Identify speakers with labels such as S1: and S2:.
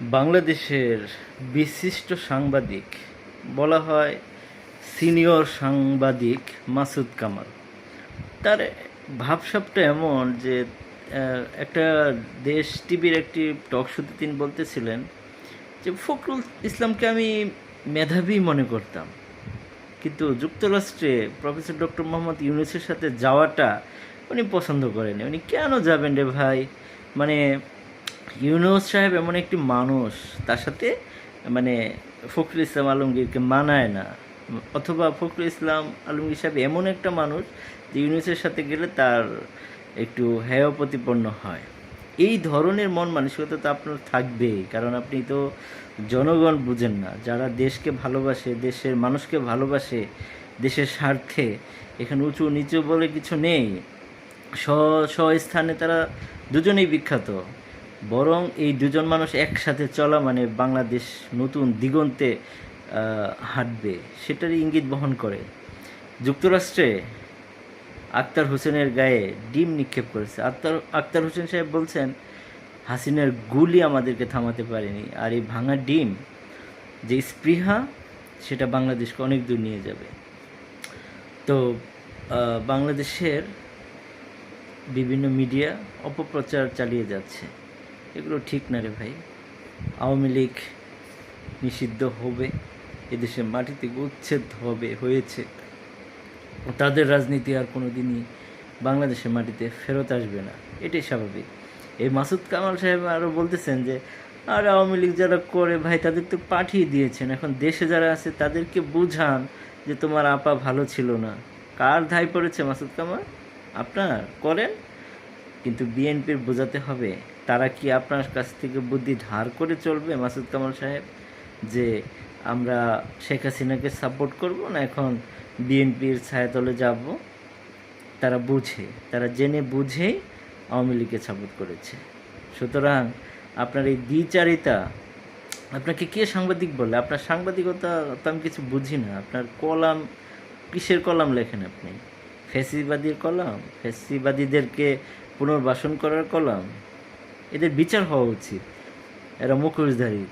S1: বাংলাদেশের বিশিষ্ট সাংবাদিক বলা হয় সিনিয়র সাংবাদিক মাসুদ কামাল। তার ভাবসাবটা এমন যে একটা দেশ টিভির একটি টক শোতে তিনি বলতেছিলেন যে ফখরুল ইসলামকে আমি মেধাবী মনে করতাম, কিন্তু যুক্তরাষ্ট্রে প্রফেসর ডক্টর মোহাম্মদ ইউনূসের সাথে যাওয়াটা উনি পছন্দ করেনি। উনি কেন যাবেন রে ভাই? মানে ইউনূস সাহেব এমন একটি মানুষ, তার সাথে মানে ফখরুল ইসলাম আলমগীরকে মানায় না, অথবা ফখরুল ইসলাম আলমগীর সাহেব এমন একটা মানুষ যে ইউনূসের সাথে গেলে তার একটু হেয় প্রতিপন্ন হয়। এই ধরনের মন মানসিকতা তো আপনার থাকবেই, কারণ আপনি তো জনগণ বুঝেন না। যারা দেশকে ভালোবাসে, দেশের মানুষকে ভালোবাসে, দেশের স্বার্থে, এখানে উঁচু নিচু বলে কিছু নেই। স্থানে তারা দুজনেই বিখ্যাত। বরং এই দুজন মানুষ একসাথে চলা মানে বাংলাদেশ নতুন দিগন্তে হাঁটবে, সেটারই ইঙ্গিত বহন করে। যুক্তরাষ্ট্রে আক্তার হোসেনের গায়ে ডিম নিক্ষেপ করেছে। আক্তার হোসেন সাহেব বলছেন হাসিনার গুলি আমাদেরকে থামাতে পারেনি, আর এই ভাঙা ডিম যে স্পৃহা, সেটা বাংলাদেশকে অনেক দূর নিয়ে যাবে। তো বাংলাদেশের বিভিন্ন মিডিয়া অপপ্রচার চালিয়ে যাচ্ছে, এগুলো ঠিক না রে ভাই। আওয়ামী লীগ নিষিদ্ধ হবে, এদেশের মাটি থেকে উচ্ছেদ হয়েছে, তাদের রাজনীতি আর কোনো দিনই বাংলাদেশের মাটিতে ফেরত আসবে না, এটাই স্বাভাবিক। এই মাসুদ কামাল সাহেব আরও বলতেছেন যে আর আওয়ামী লীগ যারা করে ভাই তাদের তো পাঠিয়ে দিয়েছেন, এখন দেশে যারা আছে তাদেরকে বুঝান যে তোমার আপা ভালো ছিল না। কার ধাই পড়েছে মাসুদ কামাল? আপনার করেন, কিন্তু বিএনপির বোঝাতে হবে। তারা কি আপনার কাছ থেকে বুদ্ধি ধার করে চলবে মাসুদ কামাল সাহেব, যে আমরা শেখ হাসিনাকে সাপোর্ট করব না এখন বিএনপির ছায়াতলে যাব? তারা বুঝে, তারা জেনে বুঝেই আওয়ামী লীগকে সাপোর্ট করেছে। সুতরাং আপনার এই দ্বিচারিতা, আপনাকে কে সাংবাদিক বলে? আপনার সাংবাদিকতা তো আমি কিছু বুঝি না। আপনার কলাম কিসের কলাম লেখেন আপনি? ফ্যাসিবাদীর কলাম? ফ্যাসিবাদীদেরকে পুনর্বাসন করার কলাম? এদের বিচার হওয়া উচিত, এরা মুখোশধারী।